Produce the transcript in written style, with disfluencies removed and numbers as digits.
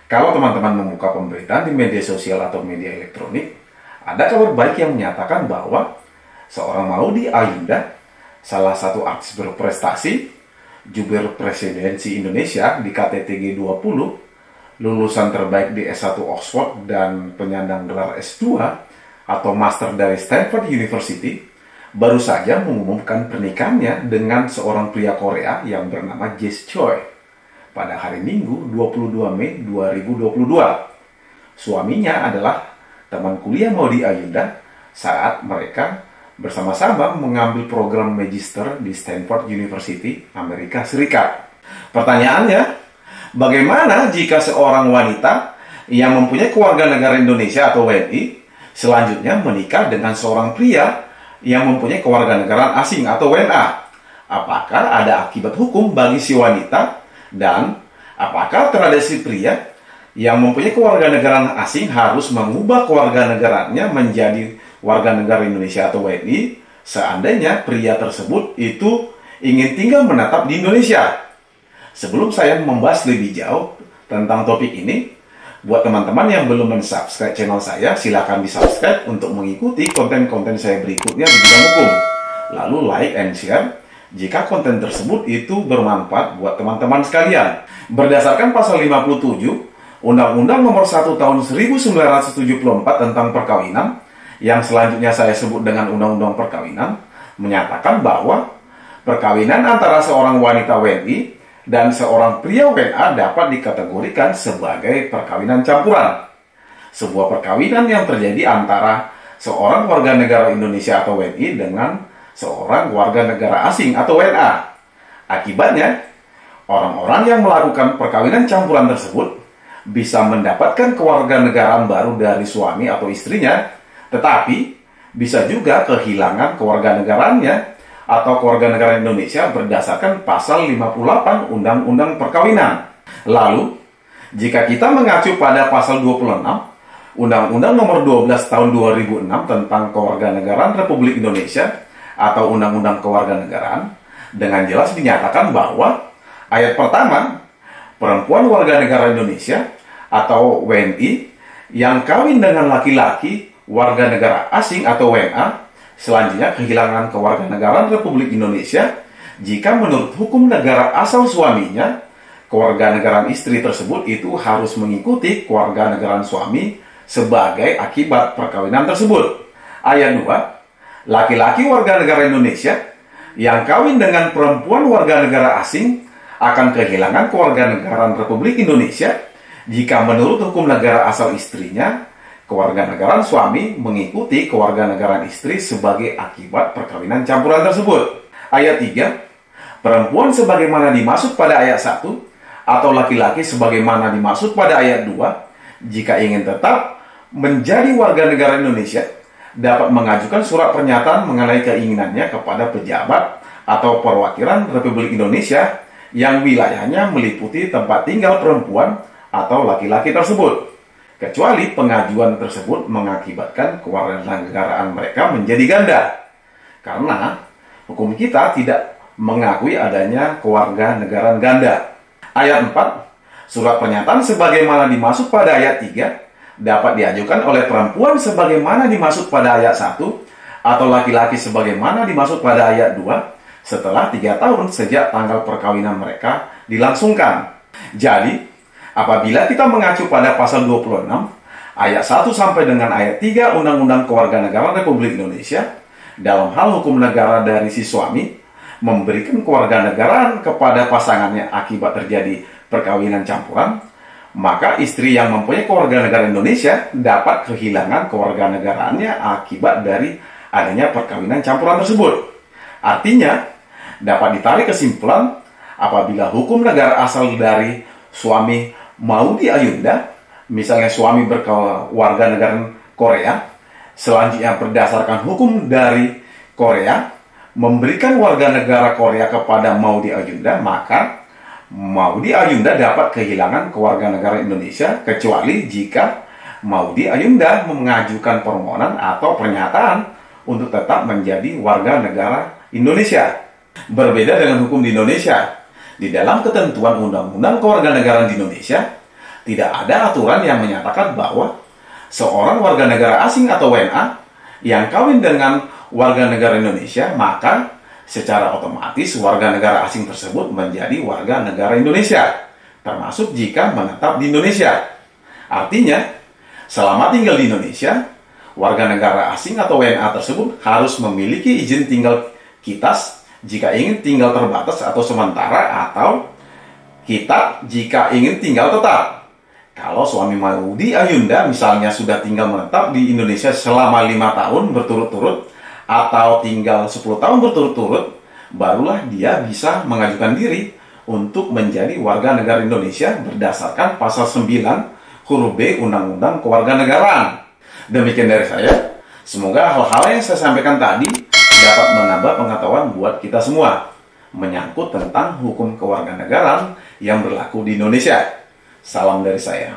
Kalau teman-teman membuka pemberitaan di media sosial atau media elektronik, ada kabar baik yang menyatakan bahwa seorang Maudy Ayunda, salah satu artis berprestasi, jubir presidensi Indonesia di KTT G20, lulusan terbaik di S1 Oxford dan penyandang gelar S2 atau Master dari Stanford University, baru saja mengumumkan pernikahannya dengan seorang pria Korea yang bernama Jess Choi pada hari Minggu 22 Mei 2022. Suaminya adalah teman kuliah Maudy Ayunda saat mereka bersama-sama mengambil program Magister di Stanford University, Amerika Serikat. Pertanyaannya, bagaimana jika seorang wanita yang mempunyai kewarganegaraan Indonesia atau WNI selanjutnya menikah dengan seorang pria yang mempunyai kewarganegaraan asing atau WNA? Apakah ada akibat hukum bagi si wanita? Dan apakah terhadap si pria yang mempunyai kewarganegaraan asing harus mengubah kewarganegaraannya menjadi warga negara Indonesia atau WNI seandainya pria tersebut itu ingin tinggal menetap di Indonesia? Sebelum saya membahas lebih jauh tentang topik ini, buat teman-teman yang belum mensubscribe channel saya, silakan di-subscribe untuk mengikuti konten-konten saya berikutnya di bidang hukum. Lalu like and share jika konten tersebut itu bermanfaat buat teman-teman sekalian. Berdasarkan pasal 57 Undang-Undang Nomor 1 Tahun 1974 tentang perkawinan, yang selanjutnya saya sebut dengan Undang-Undang Perkawinan, menyatakan bahwa perkawinan antara seorang wanita WNI dan seorang pria WNA dapat dikategorikan sebagai perkawinan campuran. Sebuah perkawinan yang terjadi antara seorang warga negara Indonesia atau WNI dengan seorang warga negara asing atau WNA. Akibatnya, orang-orang yang melakukan perkawinan campuran tersebut bisa mendapatkan kewarganegaraan baru dari suami atau istrinya, tetapi bisa juga kehilangan kewarganegaraannya atau kewarganegaraan Indonesia berdasarkan pasal 58 Undang-Undang Perkawinan. Lalu, jika kita mengacu pada pasal 26 Undang-Undang Nomor 12 Tahun 2006 tentang Kewarganegaraan Republik Indonesia atau Undang-Undang Kewarganegaraan, dengan jelas dinyatakan bahwa ayat pertama, perempuan warga negara Indonesia atau WNI yang kawin dengan laki-laki warga negara asing atau WNA selanjutnya kehilangan kewarganegaraan Republik Indonesia jika menurut hukum negara asal suaminya, kewarganegaraan istri tersebut itu harus mengikuti kewarganegaraan suami sebagai akibat perkawinan tersebut. Ayat 2, laki-laki warga negara Indonesia yang kawin dengan perempuan warga negara asing akan kehilangan kewarganegaraan Republik Indonesia jika menurut hukum negara asal istrinya, kewarganegaraan suami mengikuti kewarganegaraan istri sebagai akibat perkawinan campuran tersebut. Ayat 3, perempuan sebagaimana dimaksud pada ayat 1 atau laki-laki sebagaimana dimaksud pada ayat 2, jika ingin tetap menjadi warga negara Indonesia, dapat mengajukan surat pernyataan mengenai keinginannya kepada pejabat atau perwakilan Republik Indonesia yang wilayahnya meliputi tempat tinggal perempuan atau laki-laki tersebut, kecuali pengajuan tersebut mengakibatkan kewarganegaraan mereka menjadi ganda. Karena hukum kita tidak mengakui adanya kewarganegaraan ganda. Ayat 4, surat pernyataan sebagaimana dimaksud pada ayat 3 dapat diajukan oleh perempuan sebagaimana dimaksud pada ayat 1 atau laki-laki sebagaimana dimaksud pada ayat 2 setelah 3 tahun sejak tanggal perkawinan mereka dilangsungkan. Jadi, apabila kita mengacu pada pasal 26 ayat 1 sampai dengan ayat 3 Undang-Undang Kewarganegaraan Republik Indonesia, dalam hal hukum negara dari si suami memberikan kewarganegaraan kepada pasangannya akibat terjadi perkawinan campuran, maka istri yang mempunyai kewarganegaraan Indonesia dapat kehilangan kewarganegaraannya akibat dari adanya perkawinan campuran tersebut. Artinya, dapat ditarik kesimpulan apabila hukum negara asal dari suami Maudy Ayunda, misalnya suami berkewarganegaraan Korea, selanjutnya berdasarkan hukum dari Korea memberikan warga negara Korea kepada Maudy Ayunda, maka Maudy Ayunda dapat kehilangan kewarganegaraan Indonesia kecuali jika Maudy Ayunda mengajukan permohonan atau pernyataan untuk tetap menjadi warga negara Indonesia. Berbeda dengan hukum di Indonesia, di dalam ketentuan Undang-Undang Kewarganegaraan di Indonesia, Tidak ada aturan yang menyatakan bahwa seorang warga negara asing atau WNA yang kawin dengan warga negara Indonesia, maka secara otomatis warga negara asing tersebut menjadi warga negara Indonesia, termasuk jika menetap di Indonesia. Artinya, selama tinggal di Indonesia, warga negara asing atau WNA tersebut harus memiliki izin tinggal KITAS jika ingin tinggal terbatas atau sementara, atau KITA jika ingin tinggal tetap. Kalau suami Maudy Ayunda misalnya sudah tinggal menetap di Indonesia selama 5 tahun berturut-turut atau tinggal 10 tahun berturut-turut, barulah dia bisa mengajukan diri untuk menjadi warga negara Indonesia berdasarkan pasal 9 huruf B Undang-Undang Kewarganegaraan. Demikian dari saya. Semoga hal-hal yang saya sampaikan tadi dapat menambah pengetahuan buat kita semua menyangkut tentang hukum kewarganegaraan yang berlaku di Indonesia. Salam dari saya.